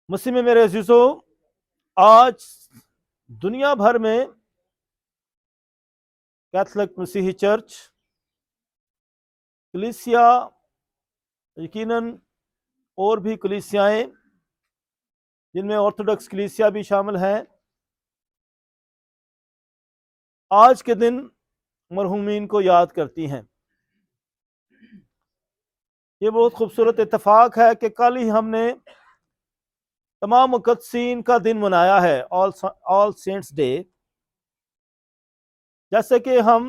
مسیح میں میرے عزیزو، آج دنیا بھر میں کیتھولک مسیحی چرچ، کلیسیا، یقیناً اور بھی کلیسیائیں جن میں آرتھوڈکس کلیسیا بھی شامل ہیں، آج کے دن مرحومین کو یاد کرتی ہیں۔ یہ بہت خوبصورت اتفاق ہے کہ کل ہی ہم نے تمام مقدسین کا دن منایا ہے، آل سینٹس ڈے۔ جیسے کہ ہم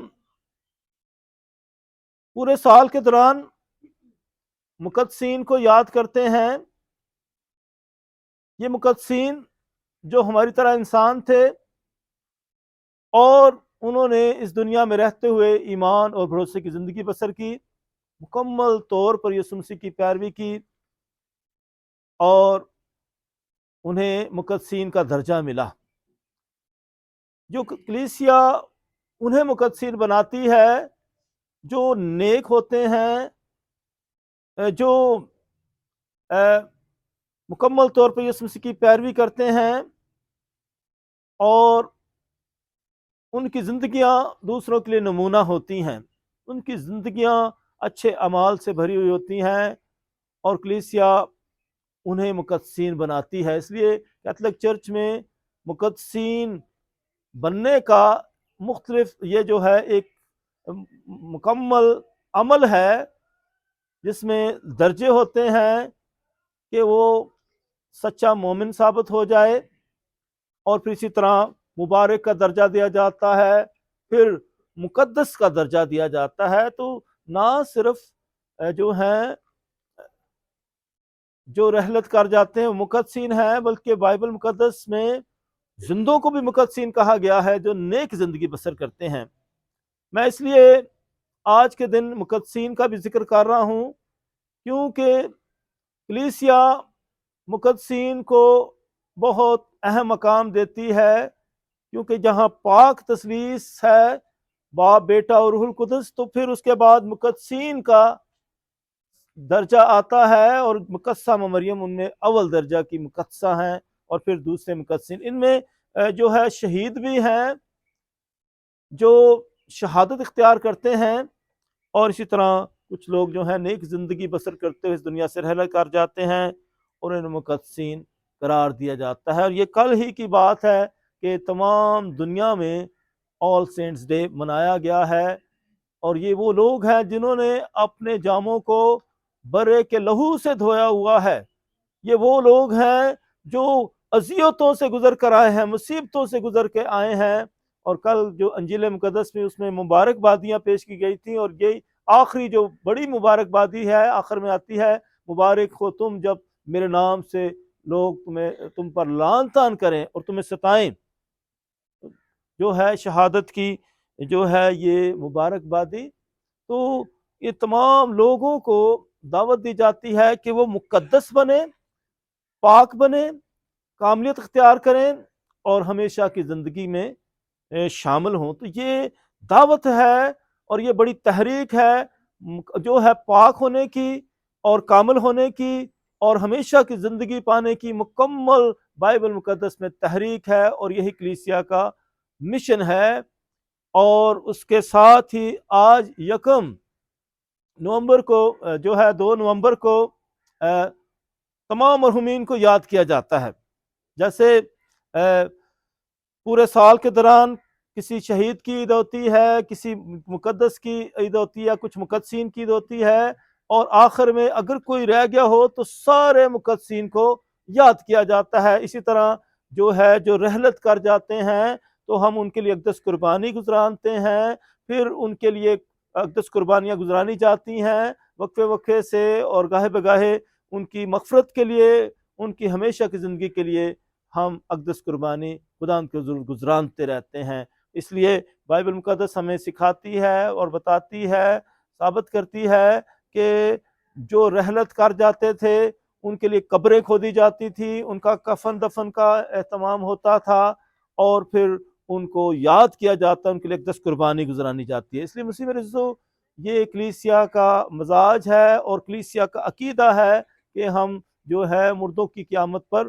پورے سال کے دوران مقدسین کو یاد کرتے ہیں، یہ مقدسین جو ہماری طرح انسان تھے اور انہوں نے اس دنیا میں رہتے ہوئے ایمان اور بھروسے کی زندگی بسر کی، مکمل طور پر یسوع مسیح کی پیروی کی، اور انہیں مقدسین کا درجہ ملا۔ جو کلیسیا انہیں مقدسین بناتی ہے جو نیک ہوتے ہیں، جو مکمل طور پر یسوع مسیح کی پیروی کرتے ہیں، اور ان کی زندگیاں دوسروں کے لیے نمونہ ہوتی ہیں، ان کی زندگیاں اچھے اعمال سے بھری ہوئی ہوتی ہیں، اور کلیسیا انہیں مقدسین بناتی ہے۔ اس لیے کیتھولک چرچ میں مقدسین بننے کا مختلف یہ جو ہے ایک مکمل عمل ہے، جس میں درجے ہوتے ہیں کہ وہ سچا مومن ثابت ہو جائے، اور پھر اسی طرح مبارک کا درجہ دیا جاتا ہے، پھر مقدس کا درجہ دیا جاتا ہے۔ تو نہ صرف جو ہیں جو رحلت کر جاتے ہیں وہ مقدسین ہیں، بلکہ بائبل مقدس میں زندوں کو بھی مقدسین کہا گیا ہے جو نیک زندگی بسر کرتے ہیں۔ میں اس لیے آج کے دن مقدسین کا بھی ذکر کر رہا ہوں، کیونکہ کلیسیا مقدسین کو بہت اہم مقام دیتی ہے، کیونکہ جہاں پاک تثلیث ہے، باپ، بیٹا اور روح القدس، تو پھر اس کے بعد مقدسین کا درجہ آتا ہے، اور مقدسہ مریم ان میں اول درجہ کی مقدسہ ہیں، اور پھر دوسرے مقدسین۔ ان میں جو ہے شہید بھی ہیں جو شہادت اختیار کرتے ہیں، اور اسی طرح کچھ لوگ جو ہیں نیک زندگی بسر کرتے ہوئے اس دنیا سے رحلت کر جاتے ہیں، اور انہیں مقدسین قرار دیا جاتا ہے۔ اور یہ کل ہی کی بات ہے کہ تمام دنیا میں آل سینٹس ڈے منایا گیا ہے، اور یہ وہ لوگ ہیں جنہوں نے اپنے جاموں کو برے کے لہو سے دھویا ہوا ہے۔ یہ وہ لوگ ہیں جو اذیتوں سے گزر کر آئے ہیں، مصیبتوں سے گزر کے آئے ہیں، اور کل جو انجیل مقدس میں اس میں مبارک بادیاں پیش کی گئی تھیں، اور یہی آخری جو بڑی مبارک بادی ہے آخر میں آتی ہے، مبارک ہو تم جب میرے نام سے لوگ تم پر لعن طعن کریں اور تمہیں ستائیں۔ جو ہے شہادت کی جو ہے یہ مبارک بادی، تو یہ تمام لوگوں کو دعوت دی جاتی ہے کہ وہ مقدس بنے، پاک بنے، کاملیت اختیار کریں، اور ہمیشہ کی زندگی میں شامل ہوں۔ تو یہ دعوت ہے، اور یہ بڑی تحریک ہے جو ہے پاک ہونے کی اور کامل ہونے کی اور ہمیشہ کی زندگی پانے کی، مکمل بائبل مقدس میں تحریک ہے، اور یہی کلیسیا کا مشن ہے۔ اور اس کے ساتھ ہی آج 1 نومبر کو جو ہے 2 نومبر کو تمام مرحومین کو یاد کیا جاتا ہے۔ جیسے پورے سال کے دوران کسی شہید کی عید ہوتی ہے، کسی مقدس کی عید ہوتی ہے، کچھ مقدسین کی عید ہوتی ہے، اور آخر میں اگر کوئی رہ گیا ہو تو سارے مقدسین کو یاد کیا جاتا ہے۔ اسی طرح جو ہے جو رحلت کر جاتے ہیں تو ہم ان کے لیے اقدس قربانی گزرانتے ہیں، پھر ان کے لیے اقدس قربانیاں گزرانی جاتی ہیں وقفے وقفے سے، اور گاہے بگاہے ان کی مغفرت کے لیے، ان کی ہمیشہ کی زندگی کے لیے ہم اقدس قربانی خدا کے حضور گزرانتے رہتے ہیں۔ اس لیے بائبل مقدس ہمیں سکھاتی ہے اور بتاتی ہے، ثابت کرتی ہے کہ جو رحلت کر جاتے تھے ان کے لیے قبریں کھودی جاتی تھی، ان کا کفن دفن کا اہتمام ہوتا تھا، اور پھر ان کو یاد کیا جاتا، ان کے لیے اقدس قربانی گزرانی جاتی ہے۔ اس لیے مسیح میرے عزیزو، یہ کلیسیا کا مزاج ہے اور کلیسیا کا عقیدہ ہے کہ ہم جو ہے مردوں کی قیامت پر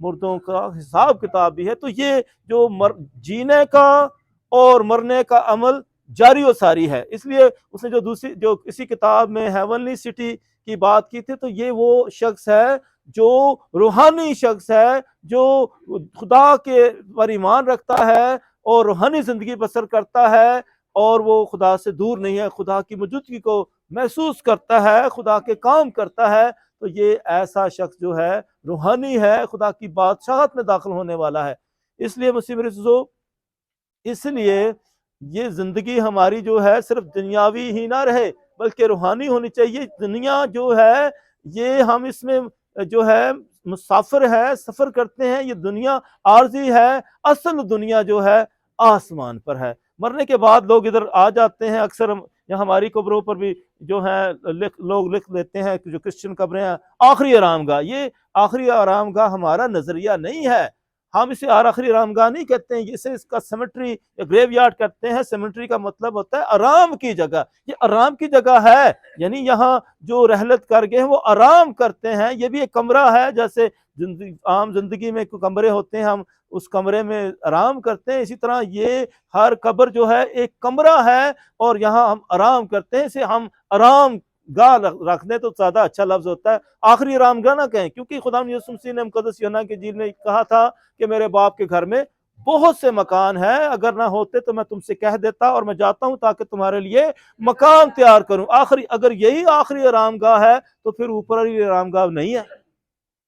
مردوں کا حساب کتاب بھی ہے۔ تو یہ جو جینے کا اور مرنے کا عمل جاری و ساری ہے۔ اس لیے اس نے جو اسی کتاب میں ہیونلی سٹی کی بات کی تھی، تو یہ وہ شخص ہے جو روحانی شخص ہے، جو خدا کے پر ایمان رکھتا ہے اور روحانی زندگی بسر کرتا ہے، اور وہ خدا سے دور نہیں ہے، خدا کی موجودگی کو محسوس کرتا ہے، خدا کے کام کرتا ہے۔ تو یہ ایسا شخص جو ہے روحانی ہے، خدا کی بادشاہت میں داخل ہونے والا ہے۔ اس لیے مسیح عزیزو، اس لیے یہ زندگی ہماری جو ہے صرف دنیاوی ہی نہ رہے بلکہ روحانی ہونی چاہیے۔ دنیا جو ہے یہ ہم اس میں جو ہے مسافر ہے، سفر کرتے ہیں۔ یہ دنیا عارضی ہے، اصل دنیا جو ہے آسمان پر ہے۔ مرنے کے بعد لوگ ادھر آ جاتے ہیں، اکثر یہاں ہماری قبروں پر بھی جو ہے لوگ لکھ دیتے ہیں کہ جو کرسچن قبریں ہیں آخری آرام گاہ۔ یہ آخری آرام گاہ ہمارا نظریہ نہیں ہے، ہم اسے آخری آرام گاہ نہیں کہتے ہیں، اسے اس کا سیمیٹری یا گریو یارڈ کہتے ہیں۔ سیمیٹری کا مطلب ہوتا ہے آرام کی جگہ، یہ آرام کی جگہ ہے، یعنی یہاں جو رحلت کر گئے ہیں وہ آرام کرتے ہیں۔ یہ بھی ایک کمرہ ہے، جیسے عام زندگی میں کمرے ہوتے ہیں، ہم اس کمرے میں آرام کرتے ہیں، اسی طرح یہ ہر قبر جو ہے ایک کمرہ ہے اور یہاں ہم آرام کرتے ہیں۔ اسے ہم آرام گاہ رکھ دیں تو زیادہ اچھا لفظ ہوتا ہے، آخری آرام گاہ نہ کہیں، کیونکہ خدا یسوع مسیح نے مقدس یوحنا کی انجیل میں کہا تھا کہ میرے باپ کے گھر میں بہت سے مکان ہیں، اگر نہ ہوتے تو میں تم سے کہہ دیتا، اور میں جاتا ہوں تاکہ تمہارے لیے مکان تیار کروں۔ اگر یہی آخری آرام گاہ ہے تو پھر اوپر والی آرام گاہ نہیں ہے،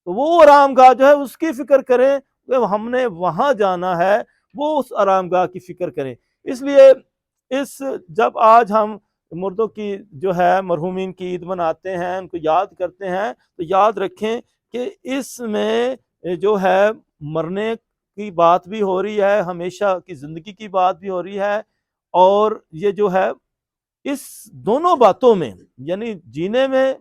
تو وہ آرام گاہ جو ہے اس کی فکر کریں کہ ہم نے وہاں جانا ہے، وہ اس آرام گاہ کی فکر کریں۔ اس لیے جب آج ہم مردوں کی جو ہے مرحومین کی عید مناتے ہیں، ان کو یاد کرتے ہیں، تو یاد رکھیں کہ اس میں جو ہے مرنے کی بات بھی ہو رہی ہے، ہمیشہ کی زندگی کی بات بھی ہو رہی ہے، اور یہ جو ہے اس دونوں باتوں میں یعنی جینے میں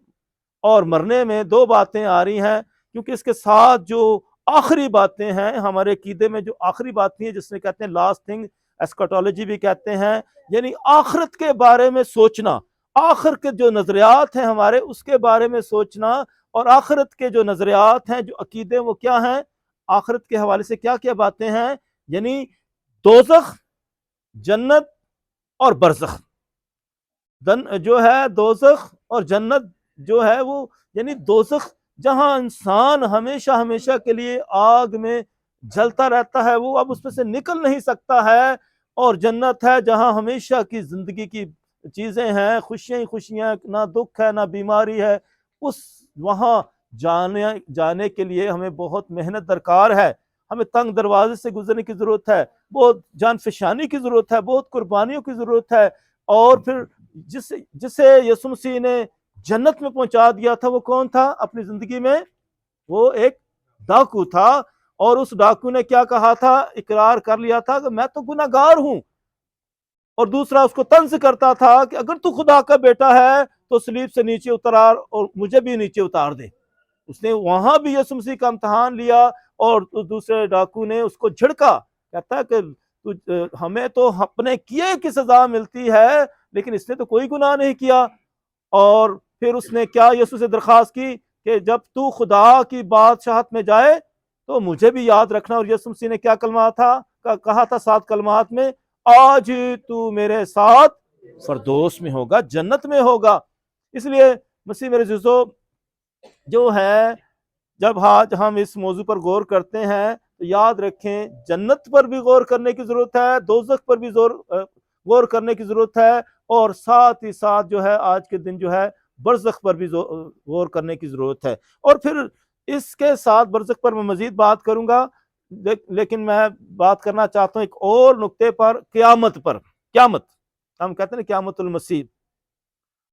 اور مرنے میں دو باتیں آ رہی ہیں، کیونکہ اس کے ساتھ جو آخری باتیں ہیں ہمارے عقیدے میں، جو آخری باتیں ہیں جس میں کہتے ہیں لاسٹ تھنگ، ایسکاٹولوجی بھی کہتے ہیں، یعنی آخرت کے بارے میں سوچنا، آخر کے جو نظریات ہیں ہمارے اس کے بارے میں سوچنا، اور آخرت کے جو نظریات ہیں، جو عقیدے وہ کیا ہیں، آخرت کے حوالے سے کیا کیا باتیں ہیں، یعنی دوزخ، جنت اور برزخ۔ جو ہے دوزخ اور جنت جو ہے وہ یعنی دوزخ جہاں انسان ہمیشہ ہمیشہ کے لیے آگ میں جلتا رہتا ہے، وہ اب اس میں سے نکل نہیں سکتا ہے، اور جنت ہے جہاں ہمیشہ کی زندگی کی چیزیں ہیں، خوشیاں ہی خوشیاں، نہ دکھ ہے نہ بیماری ہے۔ وہاں جانے کے لیے ہمیں بہت محنت درکار ہے، ہمیں تنگ دروازے سے گزرنے کی ضرورت ہے، بہت جان فشانی کی ضرورت ہے، بہت قربانیوں کی ضرورت ہے۔ اور پھر جسے یسوع مسیح نے جنت میں پہنچا دیا تھا وہ کون تھا اپنی زندگی میں؟ وہ ایک ڈاکو تھا، اور اس ڈاکو نے کیا کہا تھا؟ اقرار کر لیا تھا کہ میں تو گناہ گار ہوں، اور دوسرا اس کو طنز کرتا تھا کہ اگر تو خدا کا بیٹا ہے تو صلیب سے نیچے اتر اور مجھے بھی نیچے اتار دے۔ اس نے وہاں بھی یسوع مسیح کا امتحان لیا، اور دوسرے ڈاکو نے اس کو جھڑکا، کہتا ہے کہ ہمیں تو اپنے کیے کی سزا ملتی ہے، لیکن اس نے تو کوئی گناہ نہیں کیا۔ اور پھر اس نے کیا یسوع سے درخواست کی کہ جب تو خدا کی بادشاہت میں جائے تو مجھے بھی یاد رکھنا، اور یسوع مسیح نے کیا کہا تھا 7 کلمات میں؟ آج تو میرے ساتھ فردوس میں ہوگا، جنت میں ہوگا۔ اس لیے مسیح میرے عزیزو جو ہے، جب آج ہم اس موضوع پر غور کرتے ہیں تو یاد رکھیں جنت پر بھی غور کرنے کی ضرورت ہے، دوزخ پر بھی غور کرنے کی ضرورت ہے، اور ساتھ ہی ساتھ جو ہے آج کے دن جو ہے برزخ پر بھی غور کرنے کی ضرورت ہے۔ اور پھر اس کے ساتھ برزخ پر میں مزید بات کروں گا، لیکن میں بات کرنا چاہتا ہوں ایک اور نقطے پر، قیامت پر۔ قیامت ہم کہتے ہیں قیامت المسیح،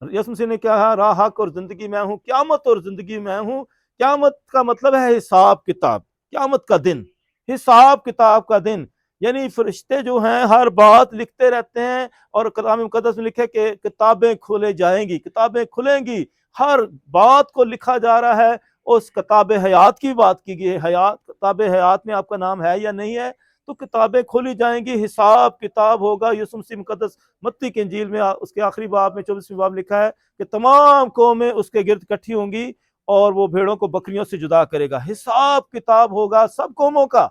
یسوع مسیح نے کہا راہ، حق اور زندگی میں ہوں، قیامت اور زندگی میں ہوں۔ قیامت کا مطلب ہے حساب کتاب، قیامت کا دن، حساب کتاب کا دن، یعنی فرشتے جو ہیں ہر بات لکھتے رہتے ہیں، اور کلام مقدس میں لکھے کہ کتابیں کھولے جائیں گی، کتابیں کھلیں گی، ہر بات کو لکھا جا رہا ہے۔ اس کتاب حیات کی بات کی گئی ہے، کتاب حیات میں آپ کا نام ہے یا نہیں ہے، تو کتابیں کھولی جائیں گی، حساب کتاب ہوگا۔ یسوع مسیح مقدس متی کی انجیل میں اس کے آخری باب میں 24ویں باب لکھا ہے کہ تمام قومیں اس کے گرد اکٹھی ہوں گی، اور وہ بھیڑوں کو بکریوں سے جدا کرے گا۔ حساب کتاب ہوگا سب قوموں کا،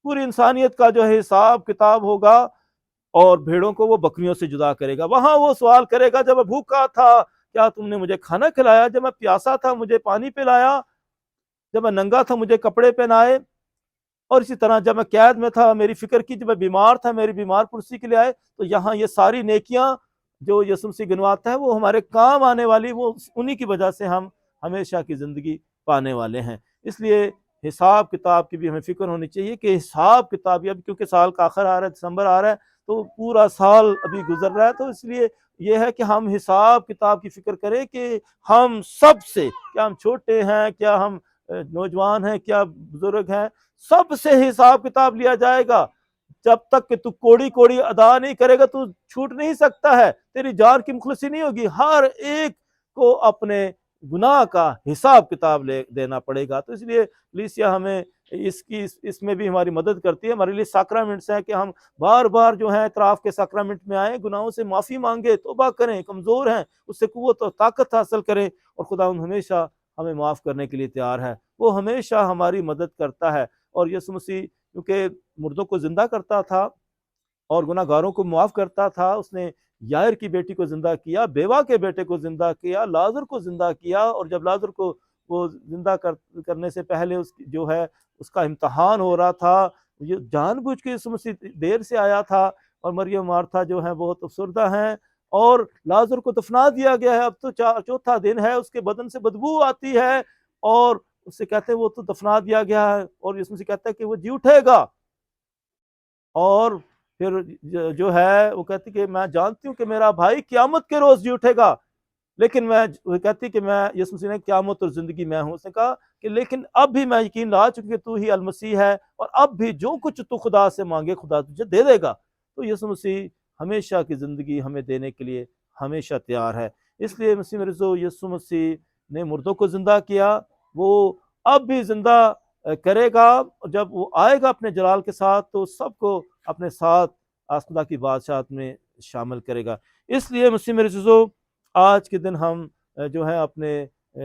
پوری انسانیت کا جو ہے حساب کتاب ہوگا، اور بھیڑوں کو وہ بکریوں سے جدا کرے گا۔ وہاں وہ سوال کرے گا، جب میں بھوکا تھا کیا تم نے مجھے کھانا کھلایا؟ جب میں پیاسا تھا مجھے پانی پلایا؟ جب میں ننگا تھا مجھے کپڑے پہنائے؟ اور اسی طرح جب میں قید میں تھا میری فکر کی، جب میں بیمار تھا میری بیمار پرسی کے لیے آئے۔ تو یہاں یہ ساری نیکیاں جو یسوع مسیح گنواتا ہے وہ ہمارے کام آنے والی، وہ انہی کی وجہ سے ہم ہمیشہ کی زندگی پانے والے ہیں۔ اس لیے حساب کتاب کی بھی ہمیں فکر ہونی چاہیے کہ حساب کتاب، اب کیونکہ سال کا آخر آ رہا ہے، دسمبر آ رہا ہے، تو پورا سال ابھی گزر رہا ہے، تو اس لیے یہ ہے کہ ہم حساب کتاب کی فکر کریں کہ ہم سب سے، کیا ہم چھوٹے ہیں، کیا ہم نوجوان ہیں، کیا بزرگ ہیں، سب سے حساب کتاب لیا جائے گا۔ جب تک کہ تو کوڑی کوڑی ادا نہیں کرے گا تو چھوٹ نہیں سکتا ہے، تیری جان کی مخلصی نہیں ہوگی۔ ہر ایک کو اپنے گناہ کا حساب کتاب دینا پڑے گا۔ تو اس لیے کلیسیا ہمیں اس میں بھی ہماری مدد کرتی ہے۔ ہمارے لیے ساکرامنٹس ہیں کہ ہم بار بار جو ہے اعتراف کے ساکرامنٹ میں آئیں، گناہوں سے معافی مانگے، توبہ کریں، کمزور ہیں اس سے قوت اور طاقت حاصل کریں، اور خداوند ہمیشہ ہمیں معاف کرنے کے لیے تیار ہے، وہ ہمیشہ ہماری مدد کرتا ہے۔ اور یسوع مسیح کیونکہ مردوں کو زندہ کرتا تھا اور گناہ گاروں کو معاف کرتا تھا، اس نے یائر کی بیٹی کو زندہ کیا، بیوہ کے بیٹے کو زندہ کیا، لازر کو زندہ کیا، اور جب لازر کو وہ زندہ کرنے سے پہلے جو ہے اس کا امتحان ہو رہا تھا، یہ جان بوجھ کے یسوع مسیح دیر سے آیا تھا، اور مریم مارتھا جو ہے بہت افسردہ ہیں، اور لازر کو دفنا دیا گیا ہے، اب تو چوتھا دن ہے، اس کے بدن سے بدبو آتی ہے، اور اس سے کہتے ہیں وہ تو دفنا دیا گیا ہے، اور یسوع مسیح کہتا ہے کہ وہ جی اٹھے گا۔ اور پھر جو ہے وہ کہتی کہ میں جانتی ہوں کہ میرا بھائی قیامت کے روز جی اٹھے گا، لیکن وہ کہتی کہ میں، یسوع مسیح نے قیامت اور زندگی میں ہوں۔ اس نے کہا کہ لیکن اب بھی میں یقین لا چکی کہ تو ہی المسیح ہے، اور اب بھی جو کچھ تو خدا سے مانگے خدا تجھے دے دے گا۔ تو یسوع مسیح ہمیشہ کی زندگی ہمیں دینے کے لیے ہمیشہ تیار ہے۔ اس لیے مسیح مرزو یسوع مسیح نے مردوں کو زندہ کیا، وہ اب بھی زندہ کرے گا، جب وہ آئے گا اپنے جلال کے ساتھ تو سب کو اپنے ساتھ خدا کی بادشاہت میں شامل کرے گا۔ اس لیے مسیح مرزو آج کے دن ہم جو ہے اپنے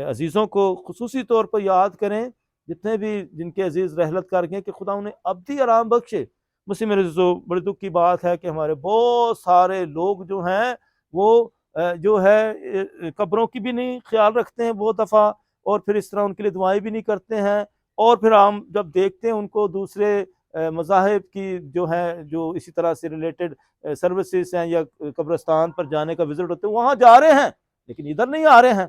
عزیزوں کو خصوصی طور پر یاد کریں، جتنے بھی جن کے عزیز رحلت کر گئے، کہ خدا انہیں ابدی آرام بخشے۔ مسیح مرزو بڑی دکھ کی بات ہے کہ ہمارے بہت سارے لوگ جو ہیں وہ جو ہے قبروں کی بھی نہیں خیال رکھتے ہیں بہت دفعہ، اور پھر اس طرح ان کے لیے دعائیں بھی نہیں کرتے ہیں، اور پھر ہم جب دیکھتے ہیں ان کو دوسرے مذاہب کی جو ہے جو اسی طرح سے ریلیٹڈ سروسز ہیں یا قبرستان پر جانے کا وزٹ ہوتے ہیں، وہاں جا رہے ہیں لیکن ادھر نہیں آ رہے ہیں۔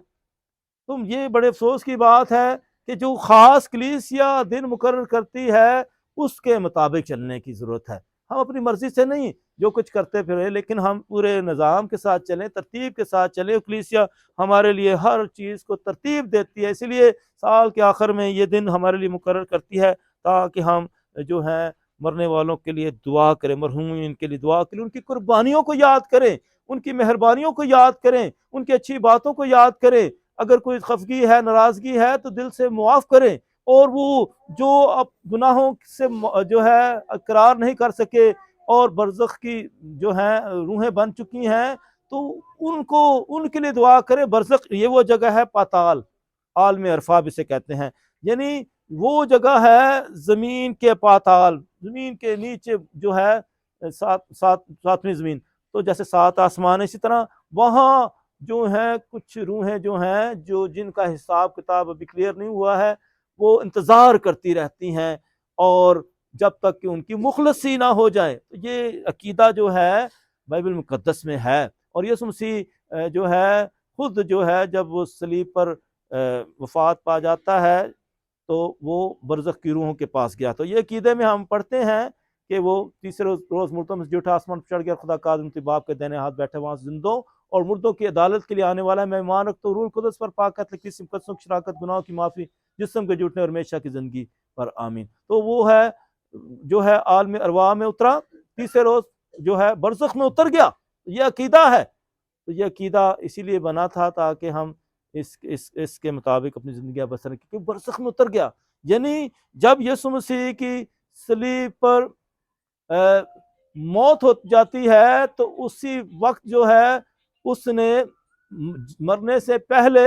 تو یہ بڑے افسوس کی بات ہے کہ جو خاص کلیسیا دن مقرر کرتی ہے اس کے مطابق چلنے کی ضرورت ہے۔ ہم اپنی مرضی سے نہیں جو کچھ کرتے پھرے، لیکن ہم پورے نظام کے ساتھ چلیں، ترتیب کے ساتھ چلیں۔ کلیسیا ہمارے لیے ہر چیز کو ترتیب دیتی ہے، اسی لیے سال کے آخر میں یہ دن ہمارے لیے مقرر کرتی ہے تاکہ ہم جو ہیں مرنے والوں کے لیے دعا کریں، مرحومین کے لیے دعا کریں، ان کی قربانیوں کو یاد کریں، ان کی مہربانیوں کو یاد کریں، ان کی اچھی باتوں کو یاد کریں۔ اگر کوئی خفگی ہے، ناراضگی ہے تو دل سے معاف کریں، اور وہ جو اب گناہوں سے جو ہے اقرار نہیں کر سکے اور برزخ کی جو ہیں روحیں بن چکی ہیں، تو ان کے لیے دعا کریں۔ برزخ یہ وہ جگہ ہے پاتال، عالم عرفاب اسے کہتے ہیں، یعنی وہ جگہ ہے زمین کے پاتال، زمین کے نیچے جو ہے ساتویں زمین، تو جیسے 7 آسمان، اسی طرح وہاں جو ہیں کچھ روحیں جو ہیں جن کا حساب کتاب ابھی کلیئر نہیں ہوا ہے، وہ انتظار کرتی رہتی ہیں، اور جب تک کہ ان کی مخلصی نہ ہو جائے۔ یہ عقیدہ جو ہے بائبل مقدس میں ہے، اور یسوع مسیح جو ہے خود جو ہے جب وہ صلیب پر وفات پا جاتا ہے تو وہ برزخ کی روحوں کے پاس گیا۔ تو یہ عقیدے میں ہم پڑھتے ہیں کہ وہ تیسرے روز مردوں میں سے اٹھا، آسمان پر چڑھ گیا، خدا کا آدم باپ کے دائنے ہاتھ بیٹھے وہاں زندوں اور مردوں کی عدالت کے لیے آنے والا ہے۔ میں ایمان رکھتا ہوں روح القدس پر، پاک کیتھولک کلیسیا مقدسوں کی شراکت، گناہوں کی معافی، جسم کے جھوٹنے اور ہمیشہ کی زندگی پر آمین۔ تو وہ ہے جو ہے عالم ارواح میں اترا، تیسرے روز جو ہے برزخ میں اتر گیا۔ یہ عقیدہ ہے، تو یہ عقیدہ اسی لیے بنا تھا تاکہ ہم اس کے مطابق اپنی زندگیاں بسر، کیونکہ برزخ میں اتر گیا، یعنی جب یسوع مسیح کی صلیب پر موت ہو جاتی ہے تو اسی وقت جو ہے اس نے مرنے سے پہلے